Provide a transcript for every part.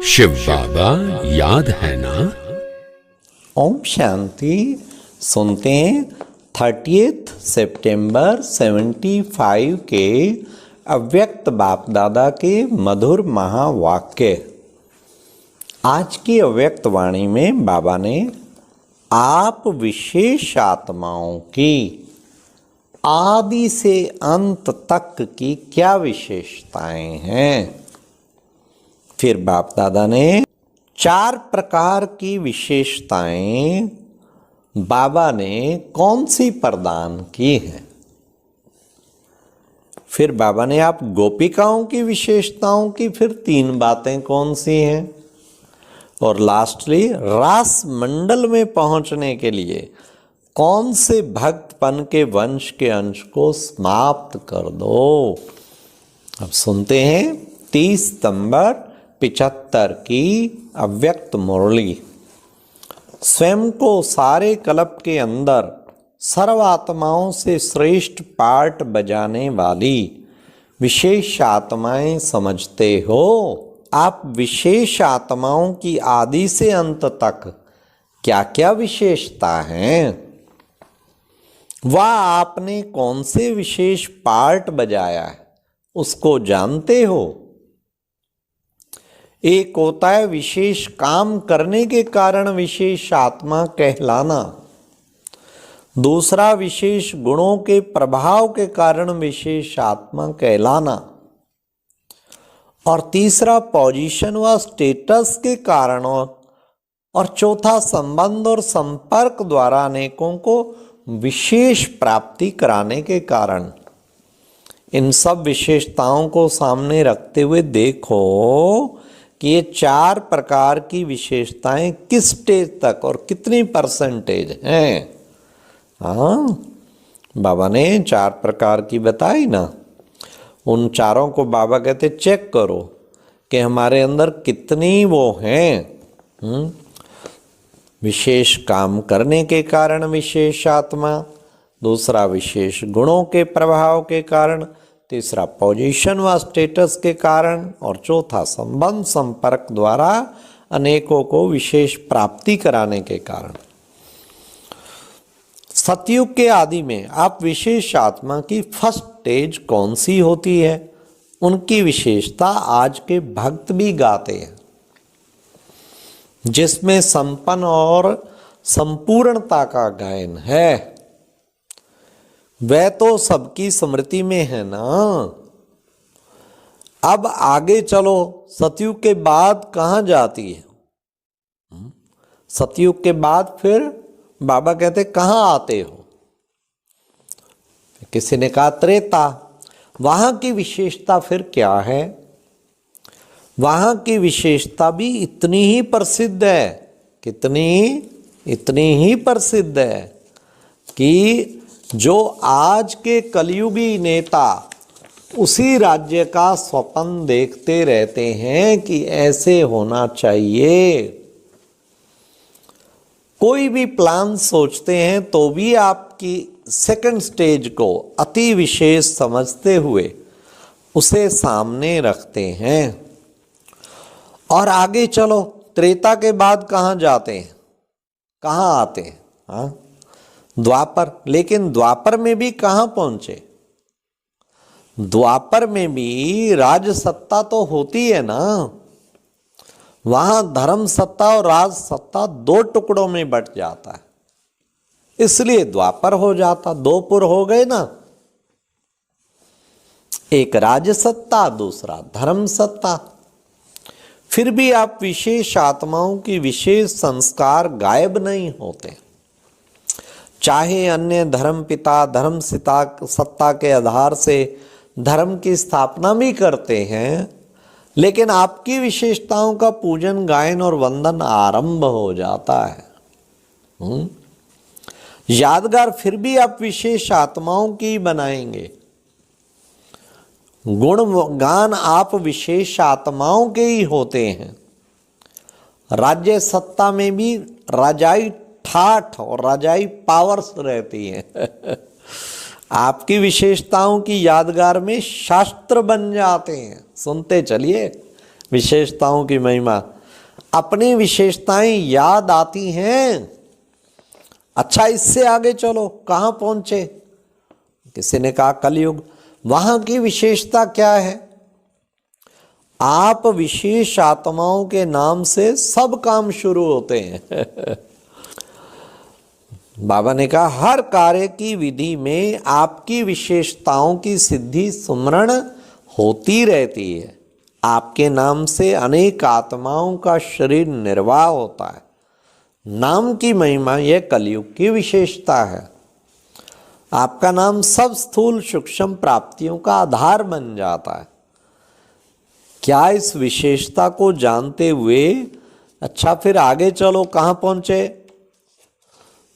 शिव बाबा याद है ना। ओम शांति। सुनते हैं 30 सितंबर 75 के अव्यक्त बाप दादा के मधुर महावाक्य। आज की अव्यक्त वाणी में बाबा ने आप विशेष आत्माओं की आदि से अंत तक की क्या विशेषताएं हैं। फिर बाप दादा ने 4 प्रकार की विशेषताएं बाबा ने कौन सी प्रदान की हैं। फिर बाबा ने आप गोपिकाओं की विशेषताओं की फिर 3 बातें कौन सी हैं। और लास्टली रास मंडल में पहुंचने के लिए कौन से भक्तपन के वंश के अंश को समाप्त कर दो। अब सुनते हैं 30 सितंबर 75 की अव्यक्त मुरली। स्वयं को सारे कल्प के अंदर सर्व आत्माओं से श्रेष्ठ पार्ट बजाने वाली विशेष आत्माएं समझते हो। आप विशेष आत्माओं की आदि से अंत तक क्या क्या विशेषता हैं, वह आपने कौन से विशेष पार्ट बजाया है उसको जानते हो। एक होता है विशेष काम करने के कारण विशेष आत्मा कहलाना, दूसरा विशेष गुणों के प्रभाव के कारण विशेष आत्मा कहलाना, और तीसरा पोजीशन व स्टेटस के कारण, और चौथा संबंध और संपर्क द्वारा अनेकों को विशेष प्राप्ति कराने के कारण। इन सब विशेषताओं को सामने रखते हुए देखो कि ये 4 प्रकार की विशेषताएं किस स्टेज तक और कितनी परसेंटेज हैं। हाँ, बाबा ने 4 प्रकार की बताई ना। उन चारों को बाबा कहते चेक करो कि हमारे अंदर कितनी वो हैं। विशेष काम करने के कारण विशेष आत्मा, दूसरा विशेष गुणों के प्रभाव के कारण, तीसरा पोजीशन व स्टेटस के कारण, और चौथा संबंध संपर्क द्वारा अनेकों को विशेष प्राप्ति कराने के कारण। सतयुग के आदि में आप विशेष आत्मा की फर्स्ट स्टेज कौन सी होती है, उनकी विशेषता आज के भक्त भी गाते हैं, जिसमें संपन्न और संपूर्णता का गायन है। वह तो सबकी स्मृति में है ना। अब आगे चलो, सतयुग के बाद कहाँ जाती है। सतयुग के बाद फिर बाबा कहते कहाँ आते हो। किसी ने कहा त्रेता। वहां की विशेषता फिर क्या है। वहां की विशेषता भी इतनी ही प्रसिद्ध है। कितनी? इतनी ही प्रसिद्ध है कि जो आज के कलयुगी नेता उसी राज्य का स्वप्न देखते रहते हैं कि ऐसे होना चाहिए। कोई भी प्लान सोचते हैं तो भी आपकी सेकंड स्टेज को अति विशेष समझते हुए उसे सामने रखते हैं। और आगे चलो, त्रेता के बाद कहाँ जाते हैं, कहाँ आते हैं। हाँ, द्वापर। लेकिन द्वापर में भी कहाँ पहुंचे। द्वापर में भी राज सत्ता तो होती है ना। वहां धर्म सत्ता और राज सत्ता 2 टुकड़ों में बट जाता है, इसलिए द्वापर हो जाता। 2 पुर हो गए ना, एक राज सत्ता, दूसरा धर्म सत्ता। फिर भी आप विशेष आत्माओं की विशेष संस्कार गायब नहीं होते। चाहे अन्य धर्म पिता धर्म सत्ता के आधार से धर्म की स्थापना भी करते हैं, लेकिन आपकी विशेषताओं का पूजन गायन और वंदन आरंभ हो जाता है। यादगार फिर भी आप विशेष आत्माओं की बनाएंगे। गुण गान आप विशेष आत्माओं के ही होते हैं। राज्य सत्ता में भी राजाई ठाठ और राजाई पावर्स रहती हैं। आपकी विशेषताओं की यादगार में शास्त्र बन जाते हैं। सुनते चलिए, विशेषताओं की महिमा, अपनी विशेषताएं याद आती हैं। अच्छा, इससे आगे चलो, कहाँ पहुंचे? किसी ने कहा कलयुग। वहां की विशेषता क्या है? आप विशेष आत्माओं के नाम से सब काम शुरू होते हैं। बाबा ने कहा हर कार्य की विधि में आपकी विशेषताओं की सिद्धि सुमरण होती रहती है। आपके नाम से अनेक आत्माओं का शरीर निर्वाह होता है। नाम की महिमा यह कलयुग की विशेषता है। आपका नाम सब स्थूल सूक्ष्म प्राप्तियों का आधार बन जाता है। क्या इस विशेषता को जानते हुए, अच्छा फिर आगे चलो, कहाँ पहुंचे?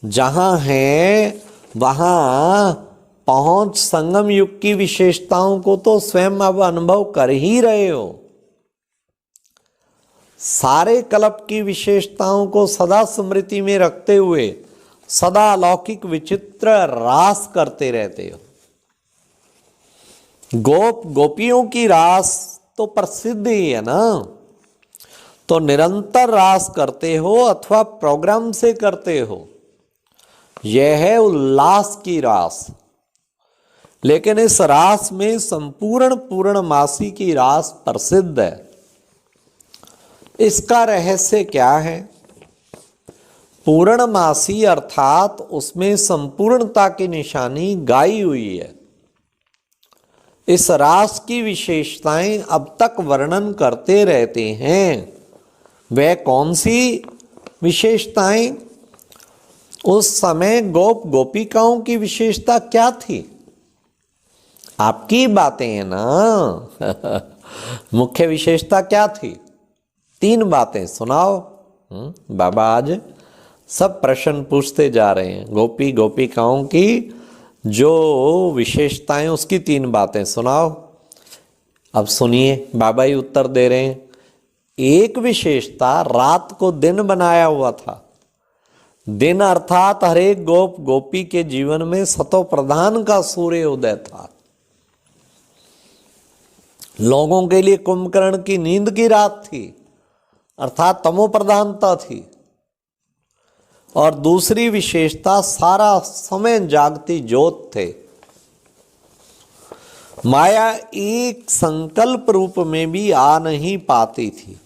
जहां है वहां पहुंच संगम युग की विशेषताओं को तो स्वयं अब अनुभव कर ही रहे हो। सारे कल्प की विशेषताओं को सदा स्मृति में रखते हुए सदा अलौकिक विचित्र रास करते रहते हो। गोपियों की रास तो प्रसिद्ध ही है ना, तो निरंतर रास करते हो अथवा प्रोग्राम से करते हो, यह है उल्लास की रास। लेकिन इस रास में संपूर्ण पूर्णमासी की रास प्रसिद्ध है। इसका रहस्य क्या है? पूर्णमासी अर्थात उसमें संपूर्णता की निशानी गाई हुई है। इस रास की विशेषताएं अब तक वर्णन करते रहते हैं। वह कौन सी विशेषताएं? उस समय गोपिकाओं की विशेषता क्या थी? आपकी बातें हैं ना। मुख्य विशेषता क्या थी? 3 बातें सुनाओ। बाबा आज सब प्रश्न पूछते जा रहे हैं। गोपिकाओं की जो विशेषताएं, उसकी 3 बातें सुनाओ। अब सुनिए, बाबा ही उत्तर दे रहे हैं। एक विशेषता, रात को दिन बनाया हुआ था। दिन अर्थात हर एक गोपी के जीवन में सतो प्रधान का सूर्य उदय था। लोगों के लिए कुंभकर्ण की नींद की रात थी, अर्थात तमो प्रधानता थी। और दूसरी विशेषता, सारा समय जागती ज्योत थे। माया एक संकल्प रूप में भी आ नहीं पाती थी।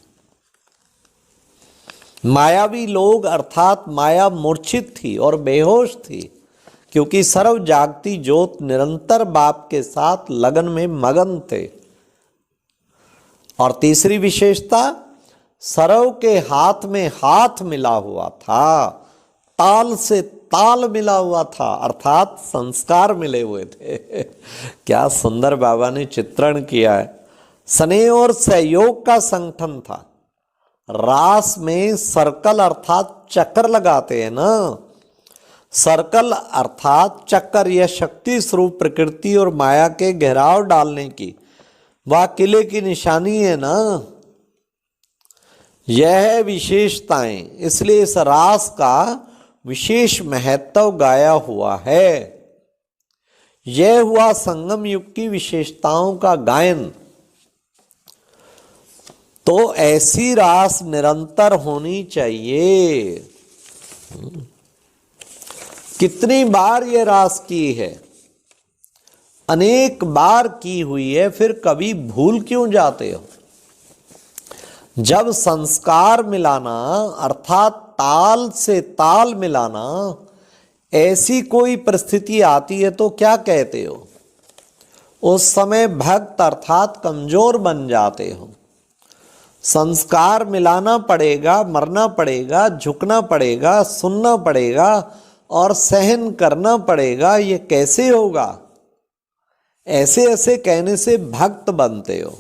मायावी लोग अर्थात माया मूर्छित थी और बेहोश थी, क्योंकि सर्व जागती ज्योत निरंतर बाप के साथ लगन में मगन थे। और तीसरी विशेषता, सर्व के हाथ में हाथ मिला हुआ था, ताल से ताल मिला हुआ था, अर्थात संस्कार मिले हुए थे। क्या सुंदर बाबा ने चित्रण किया है। स्नेह और सहयोग का संगठन था। रास में सर्कल अर्थात चक्कर लगाते हैं ना। सर्कल अर्थात चक्कर, यह शक्ति स्वरूप प्रकृति और माया के घेराव डालने की, वह किले की निशानी है ना। यह विशेषताएं, इसलिए इस रास का विशेष महत्व गाया हुआ है। यह हुआ संगम युग की विशेषताओं का गायन। तो ऐसी रास निरंतर होनी चाहिए। कितनी बार यह रास की है? अनेक बार की हुई है, फिर कभी भूल क्यों जाते हो? जब संस्कार मिलाना अर्थात ताल से ताल मिलाना, ऐसी कोई परिस्थिति आती है तो क्या कहते हो? उस समय भक्त अर्थात कमजोर बन जाते हो। संस्कार मिलाना पड़ेगा, मरना पड़ेगा, झुकना पड़ेगा, सुनना पड़ेगा और सहन करना पड़ेगा। ये कैसे होगा? ऐसे ऐसे कहने से भक्त बनते हो।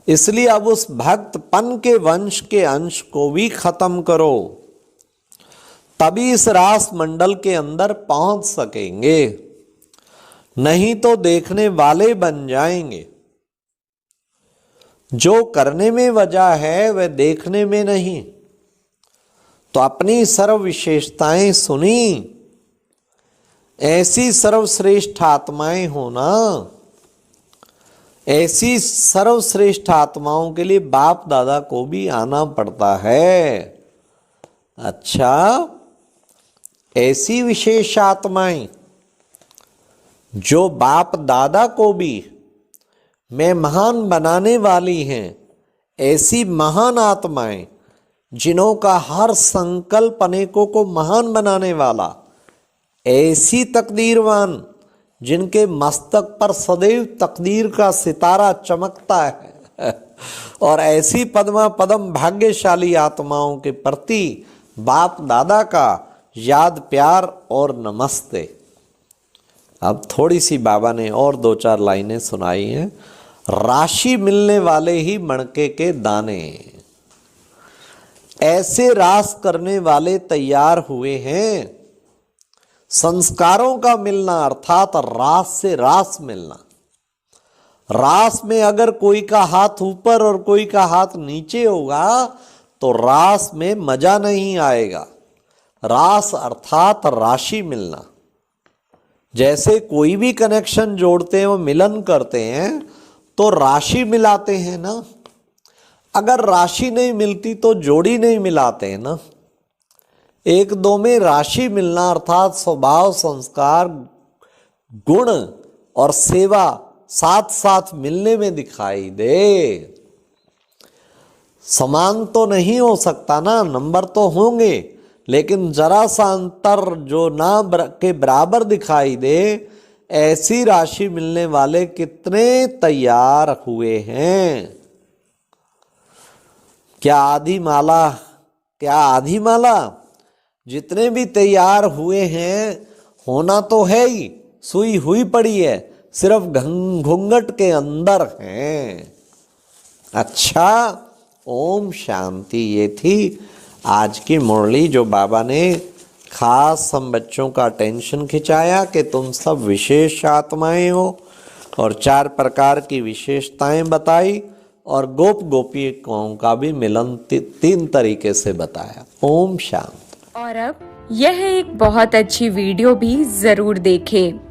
इसलिए अब उस भक्तपन के वंश के अंश को भी खत्म करो, तभी इस रास मंडल के अंदर पहुंच सकेंगे। नहीं तो देखने वाले बन जाएंगे। जो करने में वजह है वह देखने में नहीं। तो अपनी सर्व विशेषताएं सुनी, ऐसी सर्वश्रेष्ठ आत्माएं होना, ऐसी सर्वश्रेष्ठ आत्माओं के लिए बाप दादा को भी आना पड़ता है। अच्छा, ऐसी विशेष आत्माएं जो बाप दादा को भी मैं महान बनाने वाली हैं, ऐसी महान आत्माएं जिन्हों का हर संकल्प अनेकों को महान बनाने वाला, ऐसी तकदीरवान जिनके मस्तक पर सदैव तकदीर का सितारा चमकता है, और ऐसी पद्मा पदम भाग्यशाली आत्माओं के प्रति बाप दादा का याद प्यार और नमस्ते। अब थोड़ी सी बाबा ने और 2-4 लाइनें सुनाई हैं। राशि मिलने वाले ही मणके के दाने, ऐसे रास करने वाले तैयार हुए हैं। संस्कारों का मिलना अर्थात रास से रास मिलना। रास में अगर कोई का हाथ ऊपर और कोई का हाथ नीचे होगा तो रास में मजा नहीं आएगा। रास अर्थात राशि मिलना। जैसे कोई भी कनेक्शन जोड़ते हैं वो मिलन करते हैं तो राशि मिलाते हैं ना। अगर राशि नहीं मिलती तो जोड़ी नहीं मिलाते हैं ना। एक दो में राशि मिलना अर्थात स्वभाव, संस्कार, गुण और सेवा साथ साथ मिलने में दिखाई दे। समान तो नहीं हो सकता ना, नंबर तो होंगे, लेकिन जरा सा अंतर जो ना के बराबर दिखाई दे, ऐसी राशि मिलने वाले कितने तैयार हुए हैं। क्या आधी माला जितने भी तैयार हुए हैं, होना तो है ही, सुई हुई पड़ी है, सिर्फ घूंघट के अंदर हैं। अच्छा, ओम शांति। ये थी आज की मुरली जो बाबा ने खास हम बच्चों का अटेंशन खिंचाया कि तुम सब विशेष आत्माएं हो, और 4 प्रकार की विशेषताएं बताई, और गोप गोपियों का भी मिलन 3 तरीके से बताया। ओम शांति। और अब यह एक बहुत अच्छी वीडियो भी जरूर देखें।